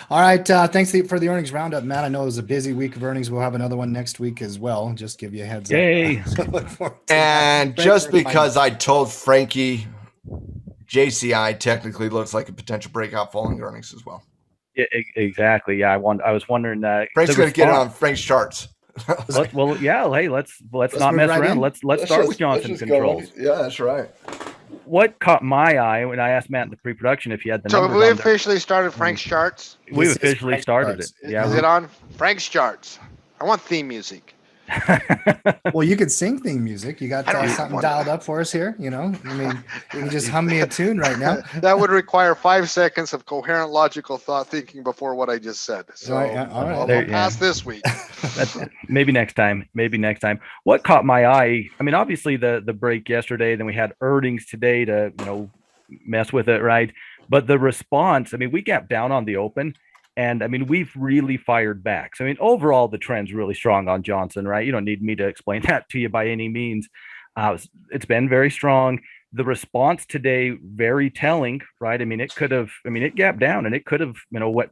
All right. Thanks for the earnings roundup, Matt. I know it was a busy week of earnings. We'll have another one next week as well. Just give you a heads up. Yay. So look forward to that. And just because I told Frankie, JCI technically looks like a potential breakout following earnings as well. Yeah, exactly. Yeah, I was wondering. Frank's going to get it on Frank's charts. Yeah. Hey, let's not mess right around. in. Let's start with Johnson Controls. Yeah, that's right. What caught my eye when I asked Matt in the pre-production if he had the So numbers we on there. officially started Frank's charts. We This is officially Frank's started charts. it. Yeah. Is it on Frank's charts? I want theme music. Well, you could sing theme music. You got I don't have something one. dialed up for us here. I mean, you can just hum me a tune right now. That would require 5 seconds of coherent, logical thought thinking before what I just said. So All right, all right. I'll pass this week. Maybe next time. What caught my eye? I mean, obviously the break yesterday, then we had earnings today to mess with it, right? But the response, I mean, we gapped down on the open. And I mean, we've really fired back. So I mean, overall, the trend's really strong on Johnson, right? You don't need me to explain that to you by any means. It's been very strong. The response today, very telling, right? I mean, it gapped down and it could have,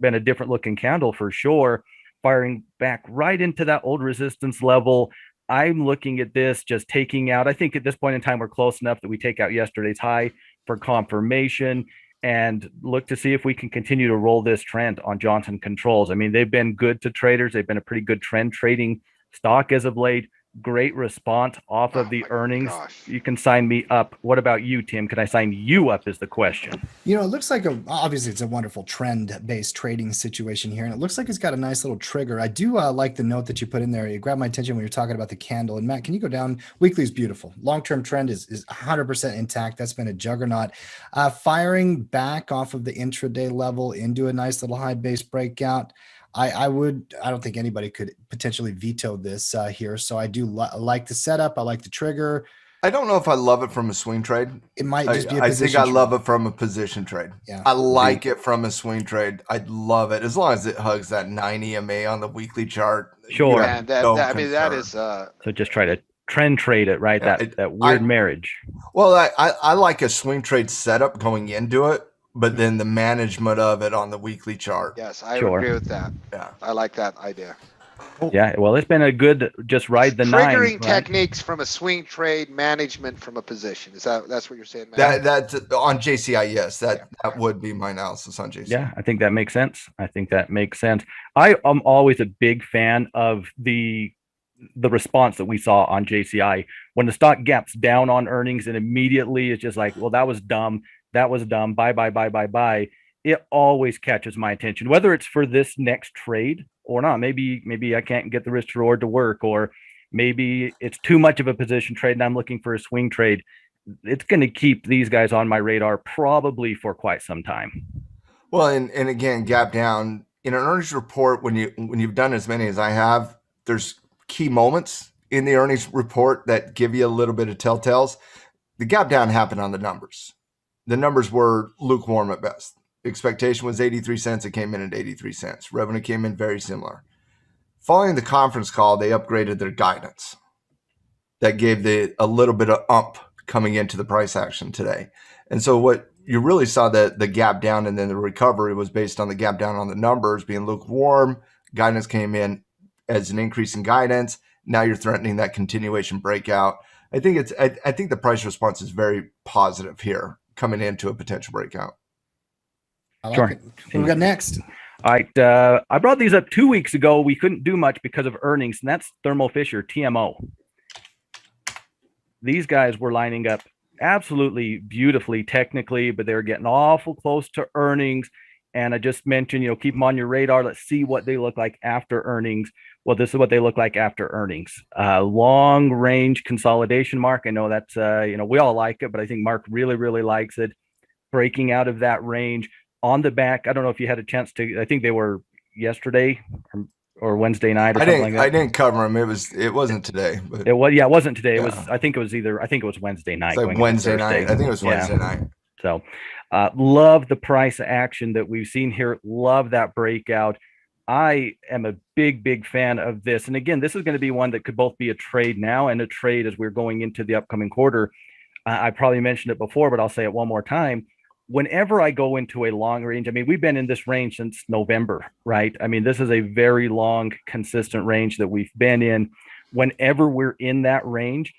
been a different looking candle for sure, firing back right into that old resistance level. I'm looking at this, just taking out, I think at this point in time, we're close enough that we take out yesterday's high for confirmation and look to see if we can continue to roll this trend on Johnson Controls. I mean, they've been good to traders. They've been a pretty good trend trading stock as of late. Great response off of the earnings. Gosh. You can sign me up. What about you, Tim? Can I sign you up is the question. It looks like obviously it's a wonderful trend-based trading situation here, and it looks like it's got a nice little trigger. I do like the note that you put in there. It grabbed my attention when you're talking about the candle. And Matt, can you go down? Weekly is beautiful. Long-term trend is 100% intact. That's been a juggernaut. Firing back off of the intraday level into a nice little high base breakout. I don't think anybody could potentially veto this here. So I do like the setup. I like the trigger. I don't know if I love it from a swing trade. It might just be a I position think I trade. love it from a position trade. Yeah. I like it from a swing trade. I love it as long as it hugs that 9 EMA on the weekly chart. Sure. And that is So just try to trend trade it, right? That weird marriage. Well, I like a swing trade setup going into it, but then the management of it on the weekly chart. yes, I Sure. agree with that. Yeah. I like that idea. Yeah, well, it's been a good just ride the nine. Triggering Right? techniques from a swing trade, management from a position. That's what you're saying, Matt? That's on JCI. Yes, that would be my analysis on JCI. Yeah, I think that makes sense. I am always a big fan of the response that we saw on JCI when the stock gaps down on earnings and immediately it's just like, well, that was dumb. Bye. It always catches my attention, whether it's for this next trade or not. Maybe I can't get the risk to reward to work, or maybe it's too much of a position trade and I'm looking for a swing trade. It's going to keep these guys on my radar probably for quite some time. Well, and again, gap down in an earnings report, when you've done as many as I have, there's key moments in the earnings report that give you a little bit of telltales. The gap down happened on the numbers. The numbers were lukewarm at best. The expectation was 83 cents. It came in at 83 cents. Revenue came in very similar. Following the conference call, they upgraded their guidance. That gave a little bit of ump coming into the price action today. And so what you really saw, the gap down and then the recovery was based on the gap down on the numbers being lukewarm. Guidance came in as an increase in guidance. Now you're threatening that continuation breakout. I think the price response is very positive here coming into a potential breakout. I like Sure. it. What do we got next? All right. I brought these up 2 weeks ago. We couldn't do much because of earnings, and that's Thermo Fisher, TMO. These guys were lining up absolutely beautifully technically, but they were getting awful close to earnings. And I just mentioned, keep them on your radar. Let's see what they look like after earnings. Well, this is what they look like after earnings. Long range consolidation, Mark. I know that's, we all like it, but I think Mark really, really likes it. Breaking out of that range on the back. I don't know if you had a chance to, I think they were yesterday or Wednesday night or something like that. I didn't cover them. It wasn't today. But it wasn't today. It was, I think it was Wednesday night. It's like Wednesday night. I think it was Wednesday night. So love the price action that we've seen here. Love that breakout. I am a big fan of this. And again, this is going to be one that could both be a trade now and a trade as we're going into the upcoming quarter. I probably mentioned it before, but I'll say it one more time. whenever I go into a long range, I mean, we've been in this range since November, right? I mean, this is a very long, consistent range that we've been in. Whenever we're in that range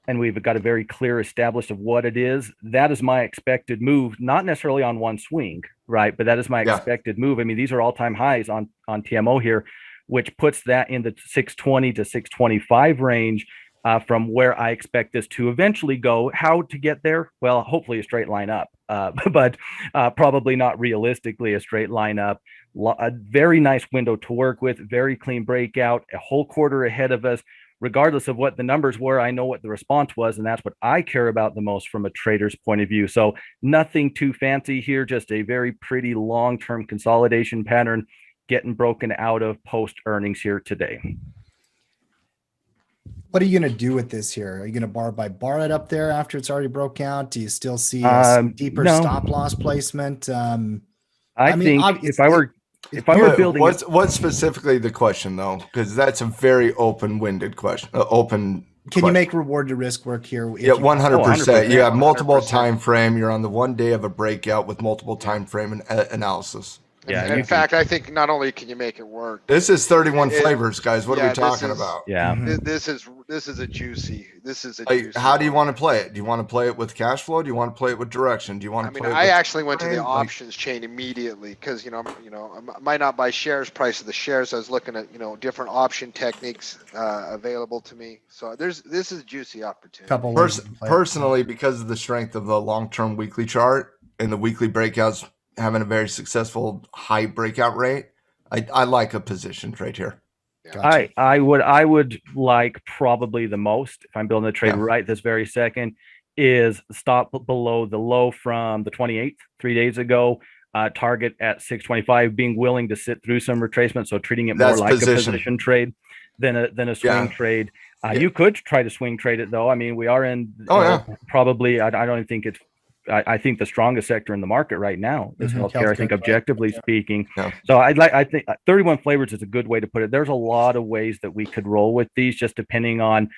and we've got a very clear established of what it is, that is my expected move, not necessarily on one swing, right? But that is my expected move. I mean, these are all-time highs on TMO here, which puts that in the 620 to 625 range. From where I expect this to eventually go. How to get there? Well, hopefully a straight line up, but probably not realistically a straight line up. A very nice window to work with, very clean breakout, a whole quarter ahead of us. Regardless of what the numbers were, I know what the response was, and that's what I care about the most from a trader's point of view. So nothing too fancy here, just a very pretty long-term consolidation pattern getting broken out of post earnings here today. What are you going to do with this here? Are you going to bar by bar it up there after it's already broke out? Do you still see a deeper stop loss placement? I mean, if I were building, what's specifically the question though? Because that's a very open-winded question. Can you make reward to risk work here? Yeah, 100%. You have multiple time frame. You're on the one day of a breakout with multiple time frame analysis. Yeah. In fact, I think not only can you make it work. This is 31 flavors, guys. What are we talking about? Yeah. This is a juicy. How do you want to play it? Do you want to play it with cash flow? Do you want to play it with direction? Do you want to play it I actually went to the options chain immediately because I might not buy shares, price of the shares. I was looking at different option techniques available to me. So this is a juicy opportunity. Personally, because of the strength of the long-term weekly chart and the weekly breakouts having a very successful high breakout rate, I like a position trade here. Gotcha. I would like probably the most, if I'm building a trade right this very second, is stop below the low from the 28th, 3 days ago, target at 625, being willing to sit through some retracement. So treating it more like a position trade than a swing trade. You could try to swing trade it though. I mean, we are in probably, I don't even think it's, I think the strongest sector in the market right now is healthcare. I think objectively speaking. Yeah. So I think 31 flavors is a good way to put it. There's a lot of ways that we could roll with these, just depending on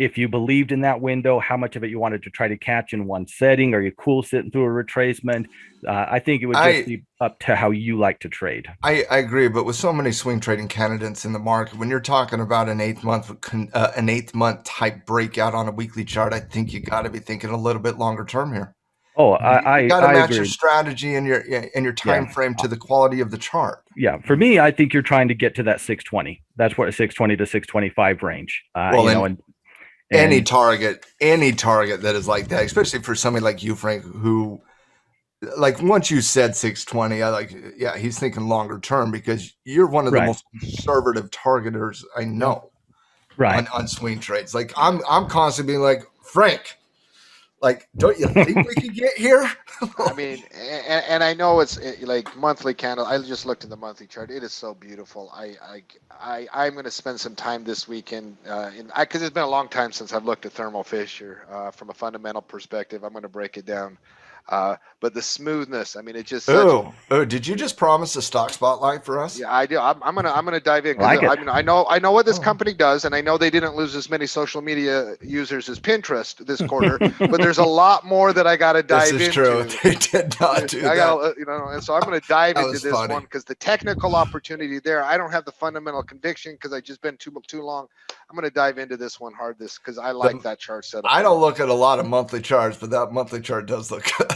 if you believed in that window, how much of it you wanted to try to catch in one setting. Are you cool sitting through a retracement? I think it would just be up to how you like to trade. I agree, but with so many swing trading candidates in the market, when you're talking about an eighth month type breakout on a weekly chart, I think you got to be thinking a little bit longer term here. Oh, you got to match agree. Your strategy and your time frame to the quality of the chart. Yeah, for me, I think you're trying to get to that 620. That's what a 620 to 625 range. Any target that is like that, especially for somebody like you, Frank, who, like, once you said 620, he's thinking longer term because you're one of the most conservative targeters I know, on swing trades. Like I'm constantly being like, Frank, like, don't you think we could get here? I mean, and I know it's like monthly candle. I just looked at the monthly chart. It is so beautiful. I'm going to spend some time this weekend because it's been a long time since I've looked at Thermo Fisher from a fundamental perspective. I'm going to break it down. But the smoothness, I mean, it just. Did you just promise a stock spotlight for us? Yeah, I do. I'm gonna dive in. I know what this company does, and I know they didn't lose as many social media users as Pinterest this quarter, but there's a lot more that I got to dive into. This is true. They did not do that. And so I'm gonna dive into this one because the technical opportunity there, I don't have the fundamental conviction because I just been too long. I'm gonna dive into this one hard because I like that chart setup. I don't look at a lot of monthly charts, but that monthly chart does look good.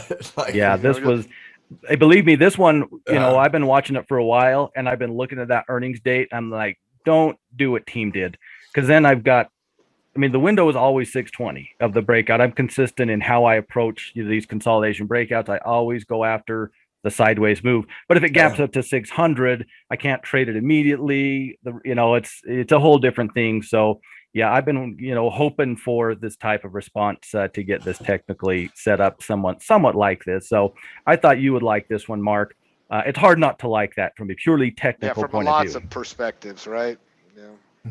Believe me, this one, I've been watching it for a while and I've been looking at that earnings date. I'm like, don't do what team did. Cause then the window is always 620 of the breakout. I'm consistent in how I approach these consolidation breakouts. I always go after the sideways move, but if it gaps up to 600, I can't trade it immediately. It's a whole different thing. So yeah, I've been, hoping for this type of response to get this technically set up somewhat like this. So I thought you would like this one, Mark. It's hard not to like that from a purely technical point of view. From lots of perspectives, right?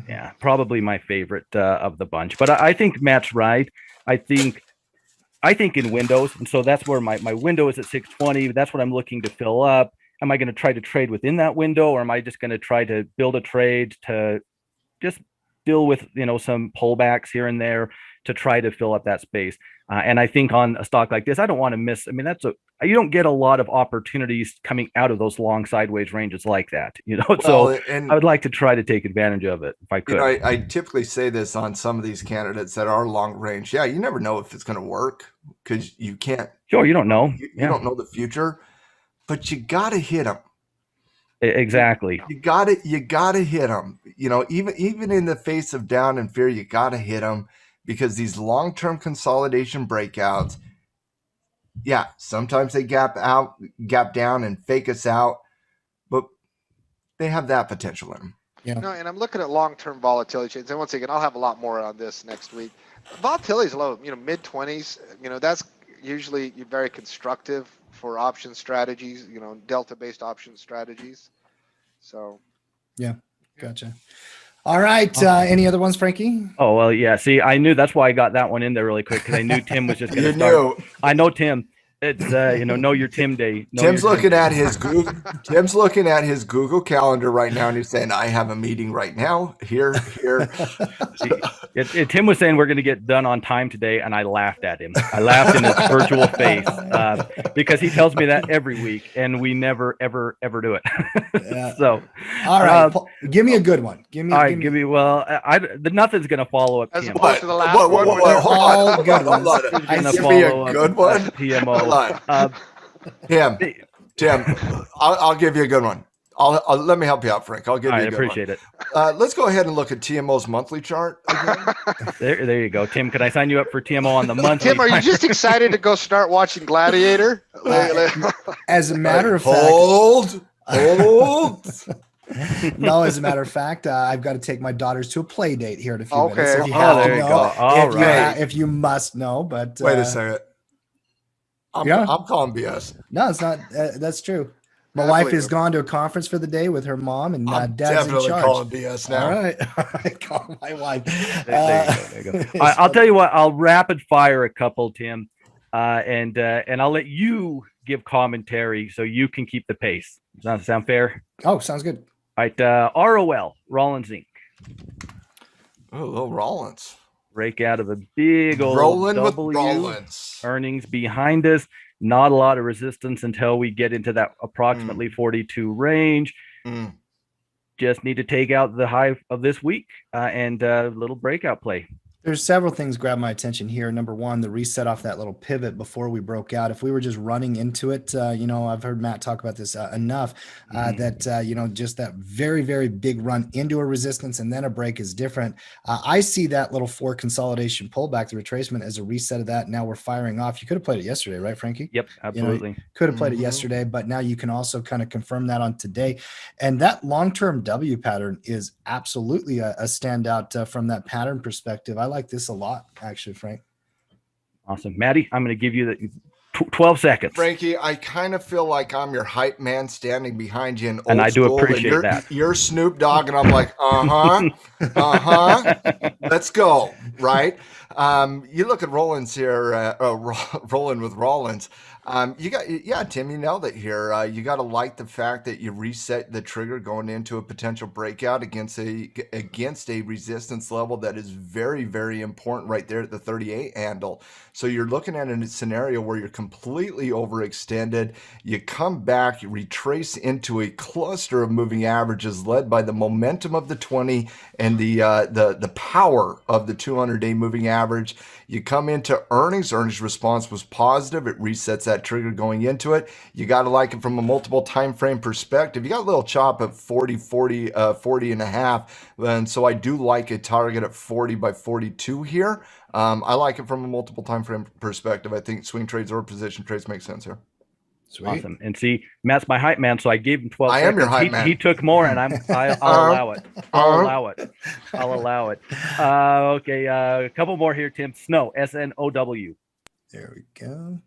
Yeah, probably my favorite of the bunch. But I think Matt's right. I think in windows, and so that's where my window is at 620. That's what I'm looking to fill up. Am I going to try to trade within that window, or am I just going to try to build a trade to just deal with some pullbacks here and there, to try to fill up that space. And I think on a stock like this, I don't want to miss. I mean, you don't get a lot of opportunities coming out of those long sideways ranges like that, Well, so and I would like to try to take advantage of it if I could. I typically say this on some of these candidates that are long range. Yeah, you never know if it's going to work because you can't. Sure, you don't know. You don't know the future, but you got to hit them. Exactly. You got to hit them. Even in the face of down and fear, you got to hit them because these long-term consolidation breakouts, yeah, sometimes they gap down and fake us out, but they have that potential in them. Yeah. No, and I'm looking at long-term volatility chains. And once again, I'll have a lot more on this next week. Volatility is low, mid 20s. That's usually very constructive for option strategies, delta-based option strategies. So. Yeah, gotcha. All right. Any other ones, Frankie? Oh, well, yeah. See, I knew that's why I got that one in there really quick because I knew Tim was just going to start. Knew. I know Tim. It's know your Tim day. Tim's looking at his Google. Tim's looking at his Google Calendar right now, and he's saying, "I have a meeting right now. Here." Tim was saying we're going to get done on time today, and I laughed at him. I laughed in his virtual face because he tells me that every week, and we never, ever, ever do it. Yeah. So, all right, give me a good one. Give me. Well, nothing's going to follow up. As TMO. opposed to the last one. All good ones. Give me a good one. TMO. Tim, I'll give you a good one. I'll let me help you out, Frank. I'll give you a good appreciate one. it. Let's go ahead and look at TMO's monthly chart again. There you go, Tim. Can I sign you up for TMO on the monthly? Tim, are you just excited to go start watching Gladiator? As a matter of fact, hold. No, as a matter of fact, I've got to take my daughters to a play date here in a few minutes. Okay. If you have there to you know, go. All right. if you must know, but Wait a second. I'm calling BS. No, it's not. That's true. My Definitely. wife has gone to a conference for the day with her mom, and I'm Dad's in definitely charge. calling BS now. All right. Call my wife. There you go. I'll tell you what. I'll rapid fire a couple, Tim, and I'll let you give commentary so you can keep the pace. Does that sound fair? Oh, sounds good. All right. ROL, Rollins Inc. Oh, little Rollins. Break out of a big old Rolling W. with Rollins. Earnings behind us. Not a lot of resistance until we get into that approximately 42 range. Just need to take out the high of this week and a little breakout play. There's several things grab my attention here. Number one, the reset off that little pivot before we broke out. If we were just running into it, I've heard Matt talk about this enough that, just that very, very big run into a resistance and then a break is different. I see that little 4 consolidation pullback, the retracement, as a reset of that. Now we're firing off. You could have played it yesterday, right, Frankie? Yep, absolutely. Could have played it yesterday, but now you can also kind of confirm that on today. And that long-term W pattern is absolutely a standout from that pattern perspective. I like this a lot, actually, Frank. Awesome. Maddie, I'm going to give you the 12 seconds. Frankie, I kind of feel like I'm your hype man standing behind you in old and I do school, appreciate that. You're Snoop Dogg, and I'm like, let's go, right? You look at Rollins here, rolling with Rollins. Tim, you nailed it here. You got to like the fact that you reset the trigger going into a potential breakout against a resistance level that is very, very important right there at the 38 handle. So you're looking at a scenario where you're completely overextended. You come back, you retrace into a cluster of moving averages led by the momentum of the 20 and the power of the 200-day moving average. You come into earnings response was positive. It resets that trigger going into it. You got to like it from a multiple time frame perspective. You got a little chop at 40 and a half. And so I do like a target at 40 by 42 here. I like it from a multiple time frame perspective. I think swing trades or position trades make sense here. Sweet. Awesome. And see, Matt's my hype man, so I gave him 12 I seconds. am your hype man. He took more, and I'll allow it. I'll allow it. Okay, a couple more here, Tim. Snow, S-N-O-W. There we go.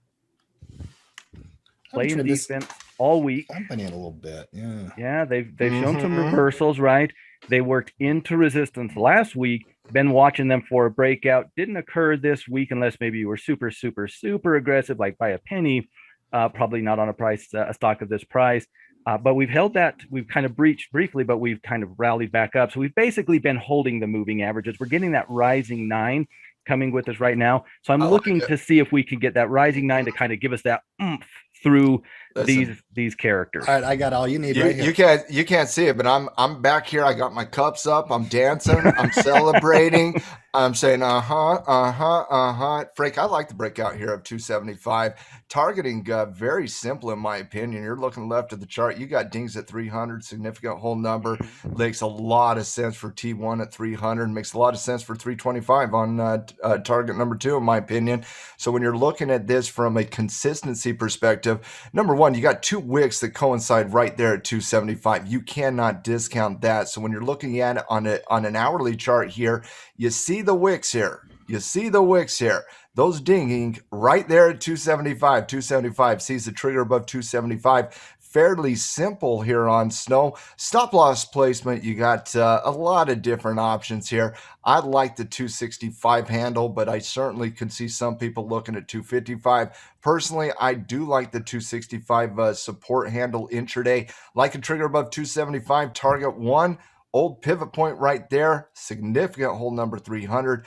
Playing defense all week. Company in a little bit, yeah. Yeah, they've shown some reversals, right? They worked into resistance last week. Been watching them for a breakout. Didn't occur this week unless maybe you were super, super, super aggressive, like by a penny. Probably not on a stock of this price. But we've held that. We've kind of breached briefly, but we've kind of rallied back up. So we've basically been holding the moving averages. We're getting that rising 9 coming with us right now. So I'm I like looking it. to see if we can get that rising 9 to kind of give us that oomph through Listen. these characters. All right, I got all you need right here. You can't see it, but I'm back here. I got my cups up. I'm dancing. I'm celebrating. I'm saying Frank, I like the breakout here of 275. Targeting very simple in my opinion. You're looking left of the chart. You got dings at 300, significant whole number. Makes a lot of sense for T1 at 300. Makes a lot of sense for 325 on target number 2 in my opinion. So when you're looking at this from a consistency perspective, number one, you got 2 wicks that coincide right there at 275. You cannot discount that. So when you're looking at it on an hourly chart here, you see the wicks here. You see the wicks here. Those dinging right there at 275. 275 sees the trigger above 275. Fairly simple here on Snow. Stop loss placement, you got a lot of different options here. I like the 265 handle, but I certainly could see some people looking at 255. Personally, I do like the 265 support handle intraday. Like a trigger above 275, target 1. Old pivot point right there, significant hold number 300.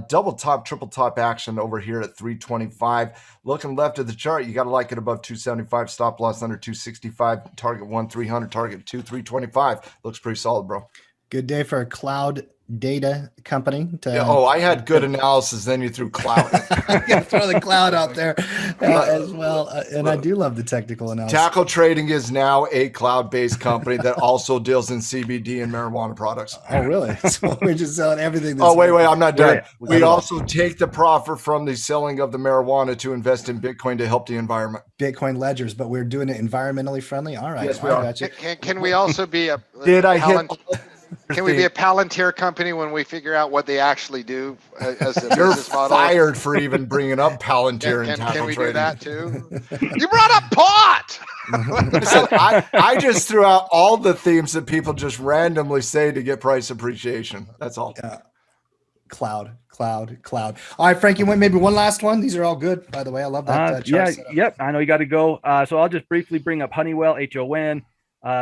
Double top, triple top action over here at 325. Looking left of the chart, you got to like it above 275. Stop loss under 265. Target 1, 300. Target 2, 325. Looks pretty solid, bro. Good day for a cloud data company. I had good analysis. Then you threw cloud. Yeah, throw the cloud out there as well. And I do love the technical analysis. Tackle Trading is now a cloud-based company that also deals in CBD and marijuana products. Oh, really? So we're just selling everything. Wait, I'm not done. Yeah, We also take the profit from the selling of the marijuana to invest in Bitcoin to help the environment. Bitcoin ledgers, but we're doing it environmentally friendly. All right. Yes, we I are. got you. Can we also be a Did I hit? Can we be a Palantir company when we figure out what they actually do as a You're business model? fired for even bringing up Palantir and Can Tackle we Trading. do that too? You brought up pot. Listen, I just threw out all the themes that people just randomly say to get price appreciation. That's all. Yeah. Cloud. All right, Frank, you went maybe one last one. These are all good, by the way. I love that. Chart setup. Yep. I know you got to go. So I'll just briefly bring up Honeywell, HON.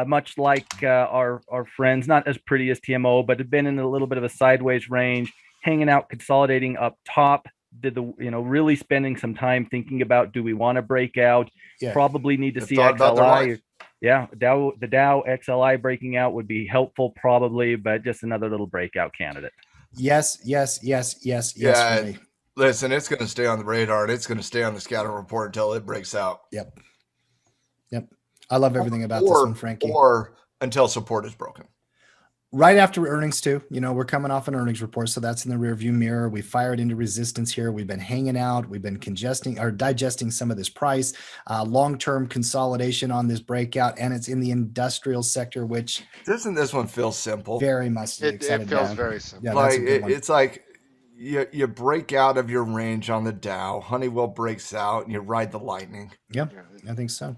Much like our friends, not as pretty as TMO, but have been in a little bit of a sideways range, hanging out, consolidating up top. Really spending some time thinking about, do we want to break out? Yeah. Probably need to see thought about their XLI. life. Yeah, the Dow XLI breaking out would be helpful, probably, but just another little breakout candidate. Yes. Yeah. For me. Listen, it's going to stay on the radar and it's going to stay on the scatter report until it breaks out. Yep. I love everything about this one, Frankie. Or until support is broken. Right after earnings too. We're coming off an earnings report, so that's in the rearview mirror. We fired into resistance here. We've been hanging out. We've been digesting some of this price, long-term consolidation on this breakout, and it's in the industrial sector, which Doesn't this one feel simple? very much It feels very simple. Yeah, like that's a good one. it's like you break out of your range on the Dow. Honeywell breaks out and you ride the lightning. Yep, I think so.